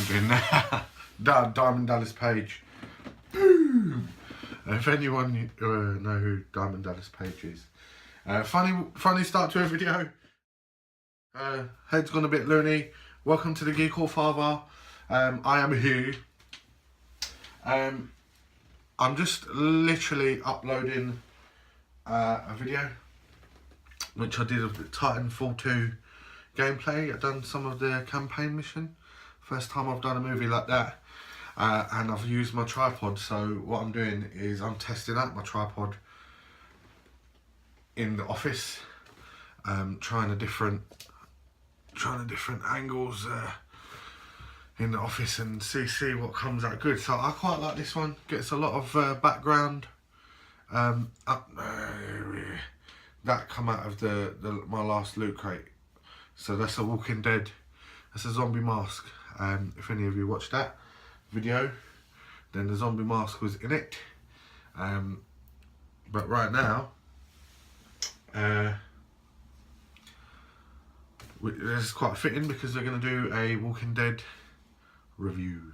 I'm doing now. Diamond Dallas Page. Boom! If anyone know who Diamond Dallas Page is. Funny start to a video. Head's gone a bit loony. Welcome to the Geek or Father. I am Hugh. I'm just literally uploading a video which I did of the Titanfall 2 gameplay. I've done some of the campaign mission. First time I've done a movie like that. And I've used my tripod, so what I'm doing is I'm testing out my tripod in the office, trying different angles in the office and see what comes out good. So I quite like this one. Gets a lot of background. That come out of my last loot crate. So that's a Walking Dead. That's a zombie mask. If any of you watched that video, then the zombie mask was in it. But right now, this is quite fitting because we're going to do a Walking Dead review.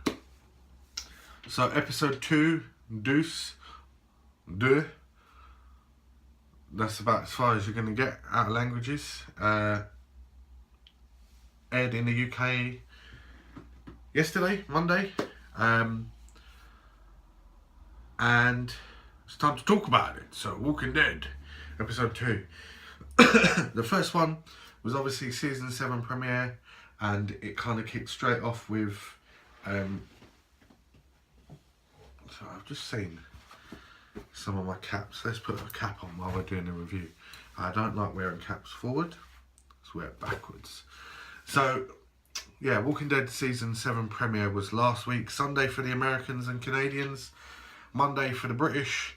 So episode 2, Deuce, Deux. That's about as far as you're going to get out of languages. Aired in the UK yesterday, Monday. And it's time to talk about it. So Walking Dead, episode 2. The first one was obviously season 7 premiere, and it kind of kicked straight off with so I've just seen some of my caps. Let's put a cap on while we're doing the review. I don't like wearing caps forward, let's wear it backwards. So yeah, Walking Dead season 7 premiere was last week, Sunday for the Americans and Canadians, Monday for the British.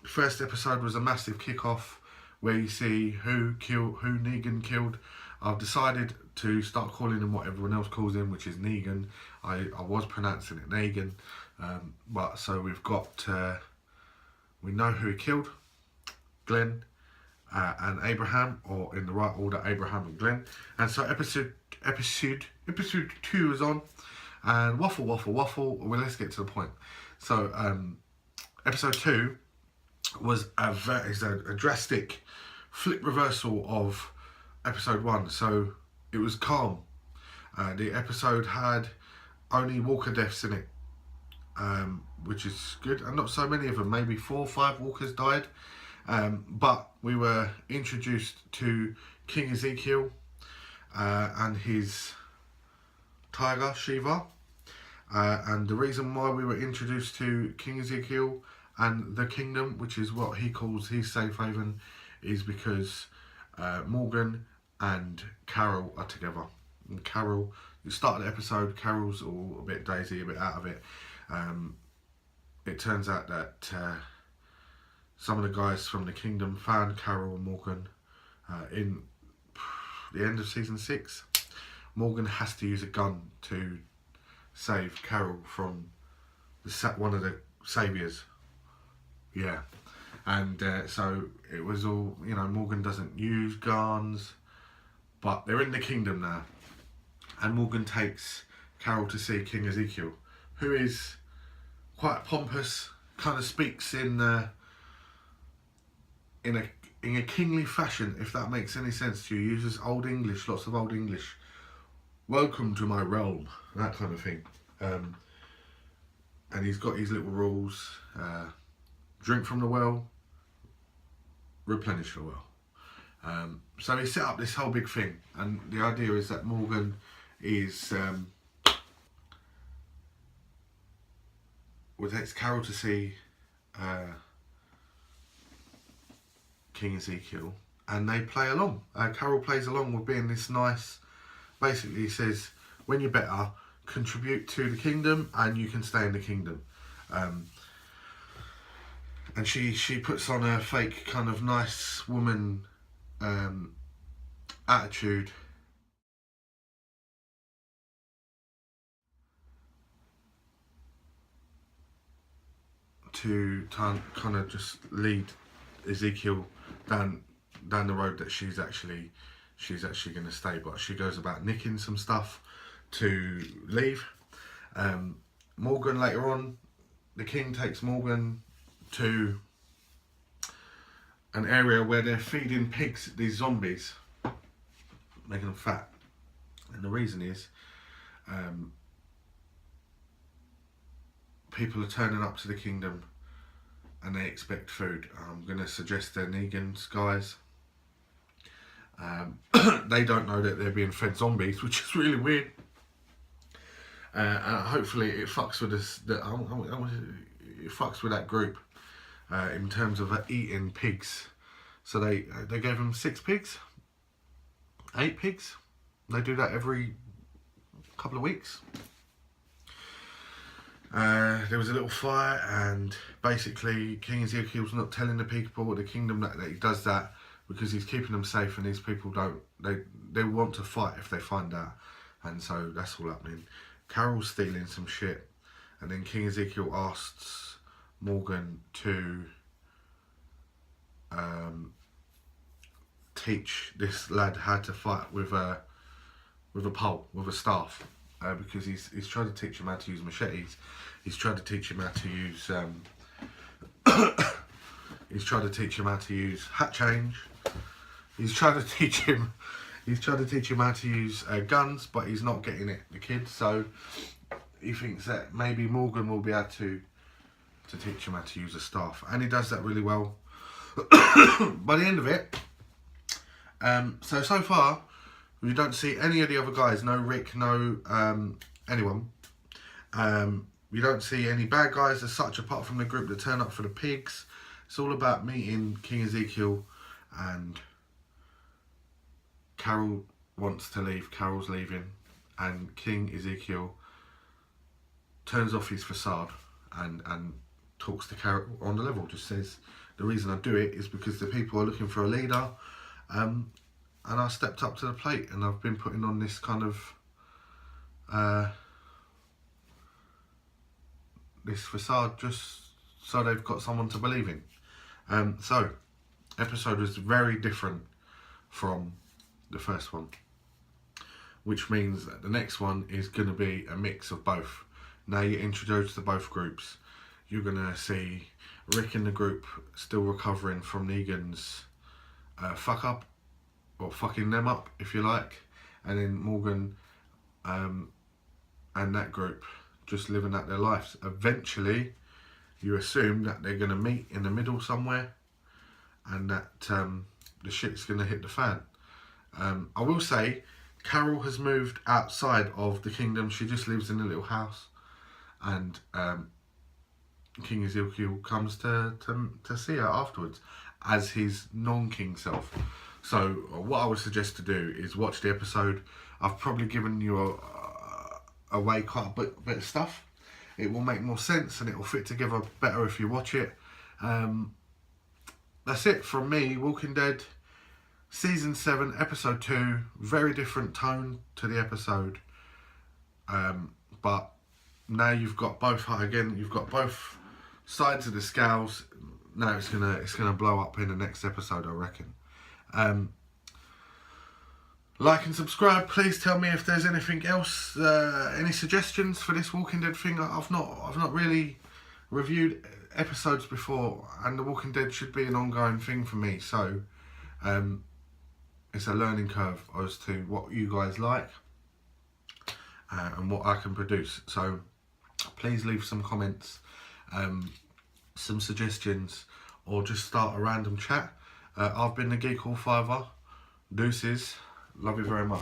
First episode was a massive kick-off where you see who Negan killed. I've decided to start calling him what everyone else calls him, which is Negan. I was pronouncing it Negan, but so we've got we know who he killed, Glenn and Abraham, or in the right order, Abraham and Glenn. And so episode 2 is on, and waffle. Well, let's get to the point. So episode 2 was a drastic flip reversal of episode 1. So it was calm. The episode had only walker deaths in it, which is good, and not so many of them. Maybe 4 or 5 walkers died. But we were introduced to King Ezekiel and his tiger, Shiva. And the reason why we were introduced to King Ezekiel and the kingdom, which is what he calls his safe haven, is because Morgan and Carol are together. And Carol, you start the episode, Carol's all a bit daisy, a bit out of it. It turns out that some of the guys from the kingdom found Carol and Morgan in the end of season 6. Morgan has to use a gun to save Carol from one of the saviors. Yeah, and so it was all, you know, Morgan doesn't use guns, but they're in the kingdom now, and Morgan takes Carol to see King Ezekiel, who is quite pompous, kind of speaks in a kingly fashion, if that makes any sense to you. Uses Old English, lots of Old English. Welcome to my realm, that kind of thing. And he's got his little rules. Drink from the well, replenish the well. So he set up this whole big thing, and the idea is that Morgan is takes Carol to see King Ezekiel, and they play along. Carol plays along with being this nice. Basically, he says, when you're better, contribute to the kingdom, and you can stay in the kingdom. And she puts on a fake kind of nice woman attitude. To kind of just lead Ezekiel down the road that she's actually going to stay, but she goes about nicking some stuff to leave. Morgan later on, the king takes Morgan to an area where they're feeding pigs, these zombies, making them fat. And the reason is people are turning up to the kingdom and they expect food. I'm going to suggest they're Negans, guys. They don't know that they're being fed zombies, which is really weird. And hopefully it fucks with us. It fucks with that group in terms of eating pigs. So they gave them 6 pigs, 8 pigs. They do that every couple of weeks. There was a little fire, and basically King Ezekiel's not telling the people of the kingdom that he does that because he's keeping them safe, and these people they want to fight if they find out, and so that's all happening. Carol's stealing some shit, and then King Ezekiel asks Morgan to teach this lad how to fight with a pole, with a staff, because he's trying to teach him how to use machetes. He's trying to teach him how to use he's trying to teach him how to use hat change. He's trying to teach him how to use guns, but he's not getting it, the kid. So he thinks that maybe Morgan will be able to teach him how to use a staff, and he does that really well. By the end of it, so far we don't see any of the other guys. No Rick, no anyone. We don't see any bad guys as such, apart from the group that turn up for the pigs. It's all about meeting King Ezekiel, and Carol wants to leave. Carol's leaving, and King Ezekiel turns off his facade and talks to Carol on the level. Just says, the reason I do it is because the people are looking for a leader, and I stepped up to the plate, and I've been putting on this kind of this facade just so they've got someone to believe in. So episode was very different from the first one, which means that the next one is going to be a mix of both. Now you're introduced to both groups. You're going to see Rick in the group still recovering from Negan's fuck up, or fucking them up, if you like, and then Morgan and that group just living out their lives. Eventually you assume that they're going to meet in the middle somewhere, and that the shit's going to hit the fan. I will say Carol has moved outside of the kingdom. She just lives in a little house, and King Ezekiel comes to see her afterwards as his non-king self. So what I would suggest to do is watch the episode. I've probably given you away quite a bit of stuff. It will make more sense, and it will fit together better if you watch it. That's it from me. Walking Dead Season 7, Episode 2. Very different tone to the episode. But now you've got both, again, you've got both sides of the scales. Now it's gonna blow up in the next episode, I reckon. Like and subscribe. Please tell me if there's anything else, any suggestions for this Walking Dead thing. I've not really reviewed episodes before, and the Walking Dead should be an ongoing thing for me. So it's a learning curve as to what you guys like and what I can produce. So please leave some comments, some suggestions, or just start a random chat. I've been the Geek All Fiver. Deuces. Love you very much.